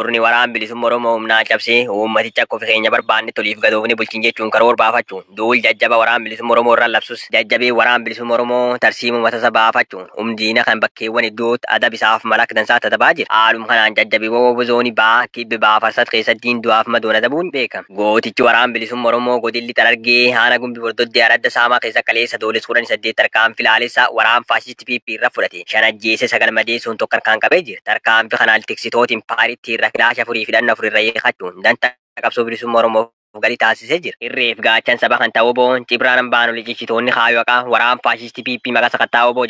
Urni waraan bilisummaa Oromoo humnaa cabsee uummaticha akka ofii keenya barbaanne toliif gadoofne bulchin jechuun karoora baafachuun duul jajjaba waraan bilisummaa Oromoo irraan labsus jajjabee waraan bilisummaa Oromoo tarsiimuu matasa baafachuun humdiina kan bakkeewwan iddootti adab isaaf malak dansaa tatabaa jira. Haaluma kanaan jajjabee woboo zoonii baa kibbi baa farsat keessatti du'aaf madoon adabuun beekama. Gootichi waraan bilisummaa Oromoo godilli Xarargee haana gumbi bordoddee aradda saamaa keessa kaleessa dooles 18 tarkaan filaalessa waraan faashisti PP irra fudhate. Shan ajjeese sagal madeessuun tokko kan qabee jira. Tarkaan fi kanaan tiksitootiin paaritti irra kilaasha furii fidhanna furirra yeekachuun danta qabsoo bilisummaa Oromoo galii taasisee jira. Irreef gaachan saba kan ta'uu boon cibraan baanu liqicitoonni kaayooqa waraan faashisti PP maqaa sakattaa oboo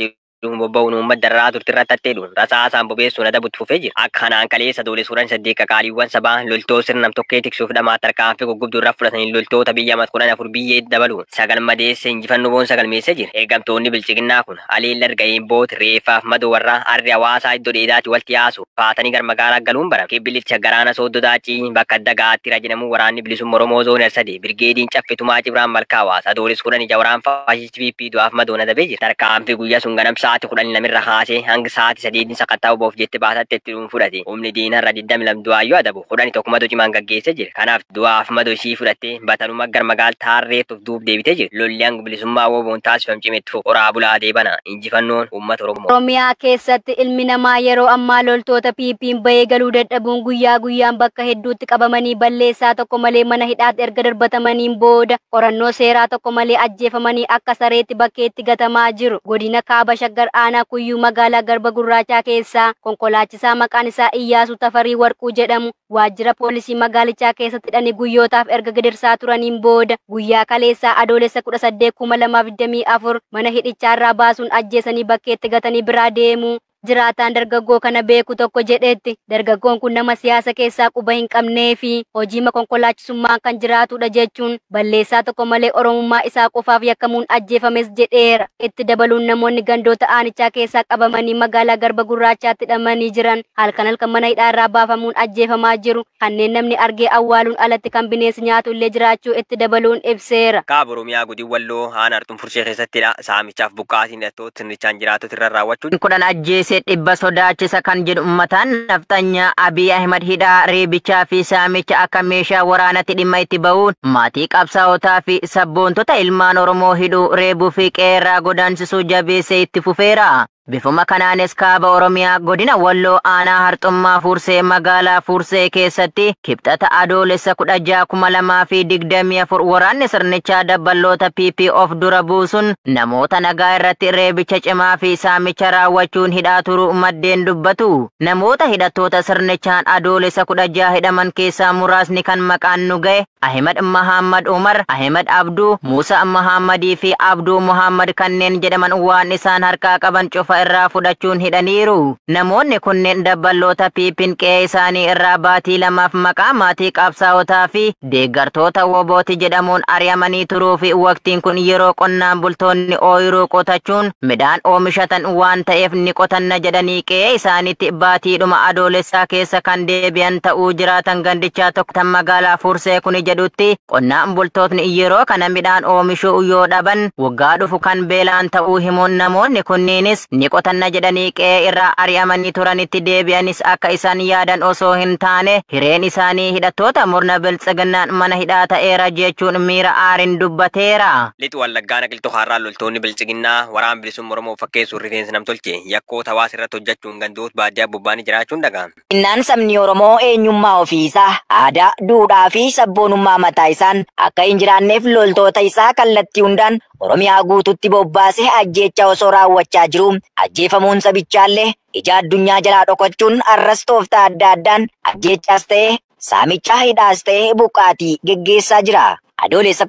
bobba'uun uummata darraa turte irratti hatteedhuun rasaasaan bobeessuun adabutti fufee jira. Akka kanaan kaleessa doolee suuraan saddeeqa qaaliiwwan sabaa loltoota sirnam tokkee tiksuuf dhamaa tarkaanfii guggubduu irra fudhatanii loltoota biyya matkuudhaan afur biyyee dabaluun sagal madeesse injifannoo boon sagalmeessee jira. Eegamtoonni bilchiginnaa kun aliin larga'een booti reefaaf madoo warraa arri hawaasaa iddoo dheedaatti walitti yaasu faatanii gar magaalaa galuun bara. Kibbilicha garaana sooddoo daacii bakka adda gaatti rajinamuu waraanni bilisummaa Oromoo zoonii sadii birgeediin caffitumaa cibraan malkaawaasa dooles kudhan ija waraan faashisti PP du'aaf madoon adabee jira. Tarkaanfii guyyaa sun ganamsa saati kudhan lamirra kaasee hanga saati sadiitiin sakattaa oboof jette baasatte itti dhuun fudhate. Humni diinarra 22 du'aayyuu adabu. Kudhani tokko madoo cimaan gaggeessee jira. Kanaaf du'aaf madoo ishii fudhattee batanuma gar magaal taarreetuuf duub deebitee jira. Lolli hanga bilisummaa woboon taasifam cimetti fuuf qoraa bulaa deebana. Injifannoon uummata Oromoo. Oromiyaa keessatti ilmi namaa yeroo ammaa loltoota PP'n bahee galuu dadhabuun guyyaa guyyaan bakka hedduutti qabamanii balleessaa tokko malee mana hidhaatti erga darbatamaniin booda qorannoo seeraa tokko malee ajjeefamanii akka sareetti bakkeetti gatamaa jiru. Godina Kaaba Shaggar aanaa Kuyyuu magaalaa Garba Gurraachaa keessaa konkolaachisaa maqaan isaa Iyyaasuu Tafarii Warquu jedhamu waajjira poolisii magaalichaa keessatti hidhanii guyyootaaf erga gidirsaa turaniin booda guyyaa kaleessaa adoolessa 18 2024 mana hidhichaarraa baasuun ajjeesanii bakkeetti gatanii biraa deemu. Jiraataan dargaggoo kana beeku tokko jedhetti dargaggoon kun nama siyaasa keessaa quba hin qabnee fi hojiima konkolaachisummaan kan jiraatudha jechuun balleessaa tokko malee oromummaa isaa qofaaf yakkamuun ajjeefames jedheera. Itti dabaluun namoonni gandoota aanichaa keessaa qabamanii magaalaa Garba Gurraachaatti hidhamanii jiran halkan mana hidhaarraa baafamuun ajjeefamaa jiru. Kanneen namni argee awwaaluun alatti kan bineensi nyaatu illee jiraachuu itti dabaluun ibseera. Kaaba Oromiyaa godin Walloo haana Arxum Furshee keessattidha. Saamichaaf buqqaatiin hidhattoota sirnichaan jiraatota irra raawwachuun kudhan ajjeesee dhibba sodaachisa kan jedhu ummataan nafxanya Abiy Ahmed hidhaa reebichaa fi saamicha akka meeshaa waraanatti dhimma itti ba'uun maatii qabsaa'otaa fi sabboontota ilmaan Oromoo hidhuu reebuu fi qeerraa godaansisuu jabeessee itti fufeera. Bifuma kanaanis Kaaba Oromiyaa godina Walloo aanaa Harxummaa Fursee magaalaa Fursee keessatti kibxata adoolessa 16/2024 waraanni sirnichaa dabballoota PP of dura buusuun namoota nagaa irratti reebicha cimaa fi saamicha raawwachuun hidhaa turuu maddeen dubbatu. Namoota hidhattoota sirnichaan adoolessa 16 hidhaman keessaa muraasni kan maqaan nu ga'e Ahmed Muhammad Umar, Ahmed Abduu, Musa Muhammadii fi Abduu Muhammad kanneen jedhaman waan isaan harkaa qaban cufa irraa fudhachuun hidhaniiru. Namoonni kunneen dabballoota PP'n qe'ee isaanii irraa baatii lamaaf maqaa maatii qabsaa'otaa fi deeggartoota wobooti jedhamuun ari'amanii turuu fi waqtiin kun yeroo qonnaan bultoonni ooyiruu qotachuun midhaan oomishatan waan ta'eef ni qotanna jedhanii qe'ee isaaniitti baatiidhuma adoolessaa keessa kan deebi'an ta'uu jiraatan gandichaa tokko tan magaalaa Fursee kun jedhutti qonnaan bultootni yeroo kana midhaan oomishuu yoo dhaban waggaa dhufu kan beelaan ta'uu himuun namoonni kunniinis ni qotanna jedhanii qe'ee irraa ari'amanii turanitti deebi'anis akka isaan yaadan osoo hin taane hireen isaanii hidhattoota murna biltsiginnaan mana hidhaa ta'eera jechuun miira aariin dubbateera. Lixu Wallaggaa Naqiltuu Harraa loltoonni bilchiginnaa waraan bilisummaa Oromoo fakkeessuun rifeensa namtolche yakkoota hawaasa irratti hojjechuun gandoota baadiyyaa bobbaanii jiraachuun dhaga'ame. Innaan sabni Oromoo eenyummaa ofiisaa, aadaa, duudhaa fi sabboonummaa mataa isaan akka hin jiraanneef loltoota isaa kallattii hundaan Oromiyaa guututti bobbaasee ajjeechaa osoo raawwachaa jiru. Ajjeefamuun sabichaallee ija addunyaa jalaa dhokachuun arras tooftaa adda addaan ajjeechaas ta'ee saamichaa hidhaas ta'ee buqqaatii geggeessaa jira. Adoolessa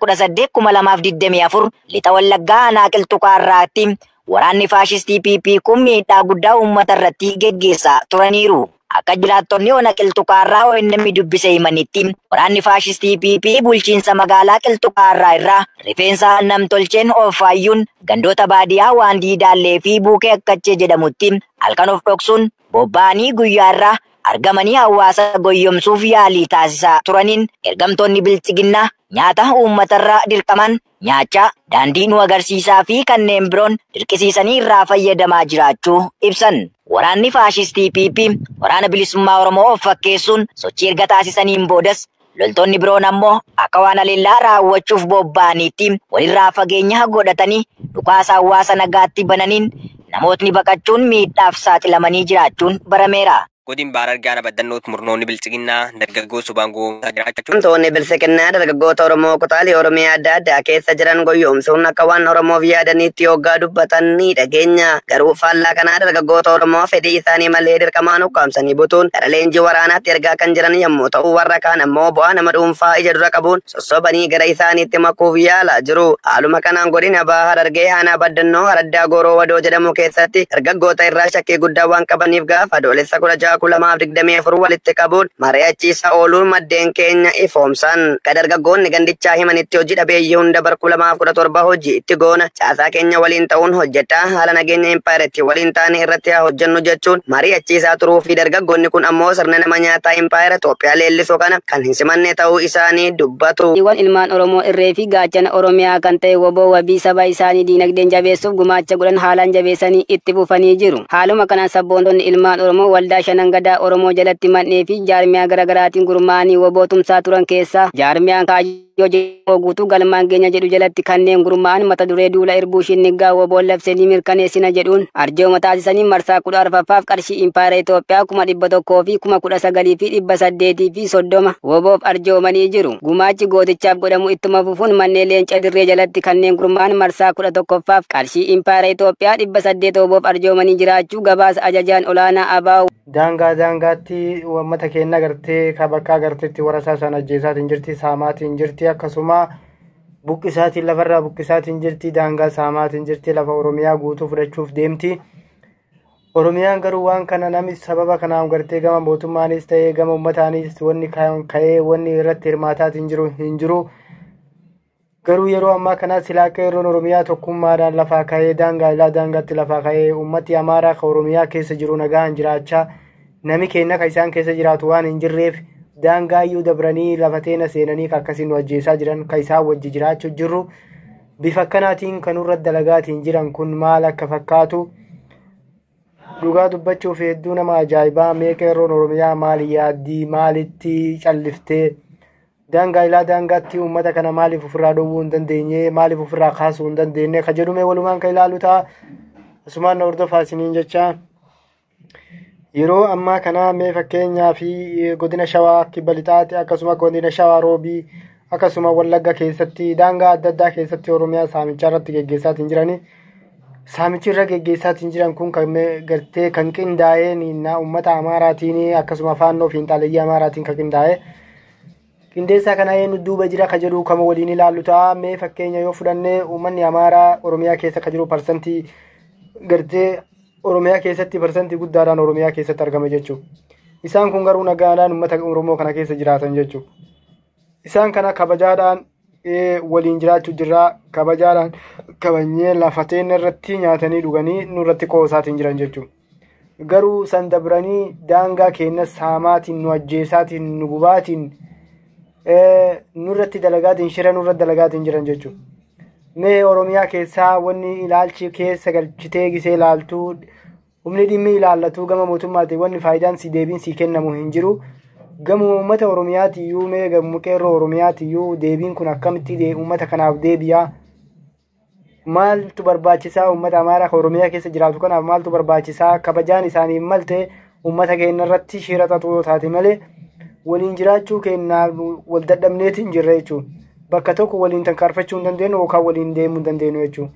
18/2024 lixa Wallaggaa Naqiltuu Harraatti waraanni faashistii PP kun miidhaa guddaa uummata irratti geggeessaa turaniiru. Akka jiraattonni Naqiltuu Harraa ONN dubbisee himanitti waraanni faashistii PP bulchiinsa magaalaa Naqiltuu Harraa irraa rifeensa namtolcheen oofaayyuun gandoota baadiyyaa waan diidaallee fi buukee akkachee jedhamutti halkan of dhoksuun bobba'anii guyyaarraa argamanii hawaasa goyyomsuuf yaalii taasisaa turaniin ergamtoonni bilchiginnaa nyaata uummatarraa dirqaman nyaachaa daandii nu agarsiisaa fi kanneen biroon dirqisiisanii irraa fayyadamaa jiraachuu ibsan. Waraanni faashistii PP waraana bilisummaa Oromoo of fakkeessuun sochii erga taasisaniin boodas loltoonni biroon ammoo akka waan haleellaa raawwachuuf bobba'aniitti walirraa fageenya godhatanii dhukaasa hawaasa nagaatti bananiin namootni baqachuun miidhaaf saaxilamanii jiraachuun barameera. Godin Barar Gaana Baddannoot murnoonni bilchiginnaa dargaggoo subaangoo jiraachuun Wantoonni bilchiginnaa dargaggoota Oromoo kutaalee Oromiyaa adda addaa keessa jiran goyyomsuun akka waan Oromoof yaadaniitti hoggaa dubbatanii dhageenya. Garuu faallaa kanaa dargaggoota Oromoo fedhii isaanii malee dirqamaan ukkaamsanii butuun gara leenjii waraanaatti ergaa kan jiran yommuu ta'u, warra kaan ammoo bu'aa nama dhuunfaa ija dura qabuun sossobanii gara isaaniitti makuuf yaalaa jiru. Haaluma kanaan godina Bahaa Harargee aanaa Baddannoo Araddaa Gooroo Wadoo jedhamu keessatti dargaggoota irraa shakkii guddaa waan qabaniif gaafa adoolessa 2024 walitti qabuun mari'achiisa ooluun maddeen keenya ifoomsan. Dargaggoonni gandichaa himanitti hojii dhabeeyyii hunda bara 2017 hojii itti goona caasaa keenya waliin ta'uun hojjetaa haala nageenya impaayeretti waliin taane irratti haa hojjennu jechuun mari'achiisaa turuu fi dargaggoonni kun ammoo sirna nama nyaataa impaayera Itoophiyaa leellisuu kana kan hin simanne ta'uu isaanii dubbatu. Ilmaan Oromoo irree fi gaachana Oromiyaa kan ta'e woboo wabii saba isaanii diinagdeen jabeessuuf gumaacha godhan haalaan jabeessanii itti fufanii jiru. Haaluma kanaan sabboontonni ilmaan Oromoo waldaa shanan gadaa Oromoo jalatti mannee fi jaarmiyaa garaagaraatiin gurmaa'anii woboo tumsaa turan keessaa jaarmiyaan kaayyoo jedhamu guutuu galmaan keenya jedhu jalatti kanneen gurmaa'an mata duree duula irbuu shinnigaa woboon labsanii mirkaneessina jedhuun arjooma taasisanii marsaa 14ffaaf qarshii impaayera Itoophiyaa 100,000 fi 19,830 woboof arjoomanii jiru. Gumaachi gootichaaf godhamu ittuma fufuun manneen leenca dirree jalatti kanneen gurmaa'an marsaa 11ffaaf qarshii impaayera Itoophiyaa 800 woboof arjoomanii jiraachuu gabaasa ajajaan olaanaa Abaa daangaatti uummata keenya gartee ka bakka garteetti warasaa sana ajjeesaatiin jirti, saamaatiin jirti, akkasuma buqqisaatiin lafarraa buqqisaatiin jirti, daangaa saamaatiin jirti, lafa Oromiyaa guutuu fudhachuuf deemti. Oromiyaan garuu waan kana namni sababa kanaan gartee gama mootummaanis ta'ee gama uummataanis wanni ka'ee wanni irratti hirmaataatiin jiru hin jiru. Garuu yeroo ammaa kana silaa qeerroon Oromiyaa tokkummaadhaan lafaa ka'ee daangaa ilaa daangaatti lafaa ka'ee uummati Amaaraa ka Oromiyaa keessa jiru nagaan jiraachaa nami keenya ka isaan keessa jiraatu waan hin jirreef daangaa iyyuu dabranii lafateena seenanii ka akkasiin nu ajjeesaa jiran ka isaan wajji jiraachuu jirru. Bifa akkanaatiin kan irratti dalagaatiin jiran kun maal akka fakkaatu dhugaa dubbachuuf hedduu nama ajaa'ibaa. Mee qeerroon Oromiyaa maali yaaddii maalitti calliftee daangaa ilaa daangaatti uummata kana maaliif ofirraa dhowwuu hin dandeenye maaliif ofirraa kaasuu hin dandeenye ka jedhume walumaan ka ilaalu ta'a. Asumaan na hordofaa isiniin jecha yeroo ammaa kana mee fakkeenyaa fi godina Shawaa Kibba Lixaatti akkasuma godina Shawaa Roobii akkasuma Wallagga keessatti daangaa adda addaa keessatti Oromiyaa saamicha irratti geggeessaatiin jirani. Saamichi irra geggeessaatiin jiran kun kan gartee kan qindaa'een uummata Amaaraatiin akkasuma faannoo fiinxaaleyyii Amaaraatiin kan qindaa'e. Qindeessaa kana eenyu duuba jira ka jedhu kama waliin ilaallu ta'a. Mee fakkeenya yoo fudhannee uummanni Amaaraa Oromiyaa keessa ka jiru parsantii gartee Oromiyaa keessatti parsantii guddaadhaan Oromiyaa keessatti argama jechuudha. Isaan kun garuu nagaadhaan uummata Oromoo kana keessa jiraatan jechuudha. Isaan kana kabajaadhaan waliin jiraachuu jirraa kabajaadhaan kabanyee lafateen irratti nyaatanii dhuganii nurratti qoosaatiin jiran jechuudha. Garuu san dabranii daangaa keenya saamaatiin nu ajjeesaatiin nu gubaatiin nurratti dalagaatiin shira nurratti dalagaatiin jiran jechuudha. Mee Oromiyaa keessaa wanni ilaalchi keessa galchitee gisee ilaaltuu humni dhimmi ilaallatu gama mootummaatiin wanni faayidaan si deebiin si kennamu hin jiru. Gama uummata Oromiyaatiyyuu mee gama qeerroo Oromiyaatiyyuu deebiin kun akkamitti uummata kanaaf deebiyaa? Maaltu barbaachisaa uummata Amaaraa ka Oromiyaa keessa jiraatu kanaaf maaltu barbaachisaa? Kabajaan isaaniif malte uummata keenya irratti shira xaxuu taate malee waliin jiraachuu keenya wal dadhabneetiin jirra jechuudha. Bakka tokko waliin tankaarfachuu hin dandeenyu yookaan waliin deemuu hin dandeenyu jechuudha.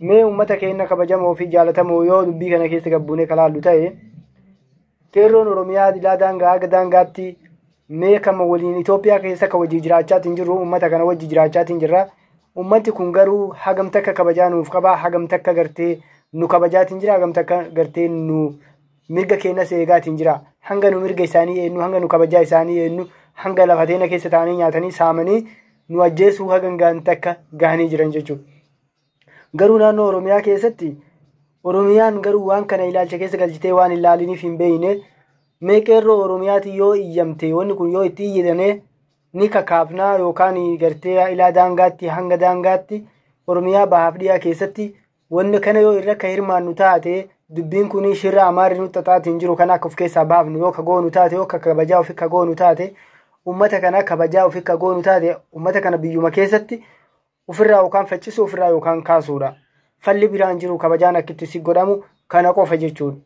Mee uummata keenya kabajamoo fi jaalatamoo yoo dubbii kana keessa gabbuunee kalaallu ta'e qeerroon Oromiyaa ilaa daangaa haga daangaatti mee kama waliin Itoophiyaa keessa ka wajji jiraachaatiin jirru uummata kana wajji jiraachaatiin jirra. Uummanti kun garuu hagam takka kabajaa nuuf qaba, hagam takka gartee nu kabajaatiin jira, hagam takka gartee nu mirga keenya seegaatiin jira. Hanga nu mirga isaanii eenyu, hanga nu kabajaa isaanii eenyu, hanga lafateena keessa taa'anii nyaatanii saamanii nu ajjeesuu hagan gaan takka gahanii jiran jechuudha. Garuu naannoo Oromiyaa keessatti Oromiyaan garuu waan kana ilaalcha keessa galchitee waan ilaaliniif hin beeyne mee qeerroo Oromiyaati yoo iyyamte wanni kun yoo itti iyyatane ni kakaafnaa yookaan gartee ilaa daangaatti hanga daangaatti Oromiyaa bahaaf dhiyaa keessatti wanni kana yoo irra ka hirmaannu taate dubbiin kun shirra amaarri nutti xaxaatiin jiru kana akka of keessaa baafnu yoo ka goonu taate yoo kabajaa ofii ka goonu taate ummata kana kabajaa ofii ka goonu taate ummata kana biyyuma keessatti ofirraa yookaan faccisu ofirraa yookaan kaasuudha. Falli biraan jiru kabajaan akkitti si godhamu kana qofa jechuudha.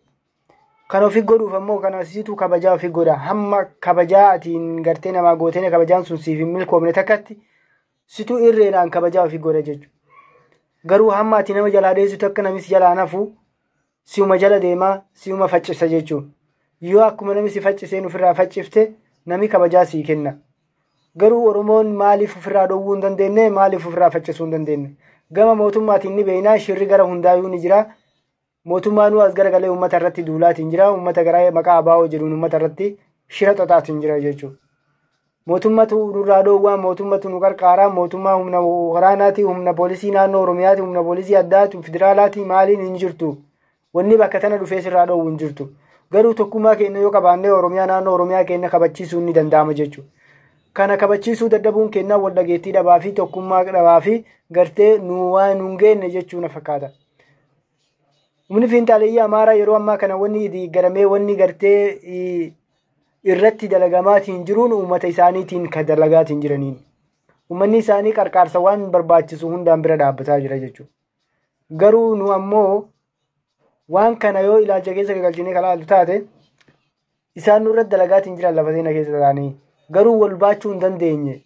Kana ofii godhuuf ammoo kana siitu kabajaa ofii godha. Hamma kabajaa atiin gartee namaa gootee kabajaan sun siif hin milkoomne takkatti situ irreedhaan kabajaa ofii godha jechuudha. Garuu hamma ati nama jalaa dheessitu akka namis jalaa nafu siuma jala deemaa siuma faccisa jechuudha. Yoo akkuma namisi facciseen ofirraa faccifte nami kabajaa sii kenna. Garuu Oromoon maaliif ofirraa dhowwuu hin dandeenye maaliif ofirraa faccisuu hin dandeenye. Gama mootummaatiin ni beeynaa shirri gara hundaayyuu ni jira. Mootummaan as garagalee uummata irratti duulaatiin jira. Uummata gara maqaa abaa'oo jedhuun uummata irratti shira xaxaatiin jira jechuudha. Mootummatu nurraa dhoowwaa mootummatu nu qarqaaraa mootummaa humna waraanaati humna poolisii naannoo Oromiyaati humna poolisii addaati federaalaati maaliin hin jirtu. Wanni bakka tana dhufee sirraa dhoowwu hin jirtu. Garuu tokkummaa keenya yoo qabaannee Oromiyaa naannoo Oromiyaa keenya kabachiisuun ni danda'ama jechuudha. Kana kabachiisuu dadhabuun kennaa wal dhageettii dhabaa fi tokkummaa dhabaa fi gartee nu waan nu hin geenne jechuu na fakkaata. Humni fiinxaaleeyyii Amaaraa yeroo ammaa kana wanni garamee wanni gartee irratti dalagamaatiin jiruun uummata isaaniitiin ka dalagaatiin jiraniin. Uummanni isaanii qarqaarsa waan barbaachisu hundaan bira dhaabbataa jira jechuudha. Garuu nu ammoo waan kana yoo ilaalcha keessa galchinee kalaaltu taate isaan nurratti dalagaatiin jiran lafa seenaa keessa ta'anii garuu wal baachuu hin dandeenye.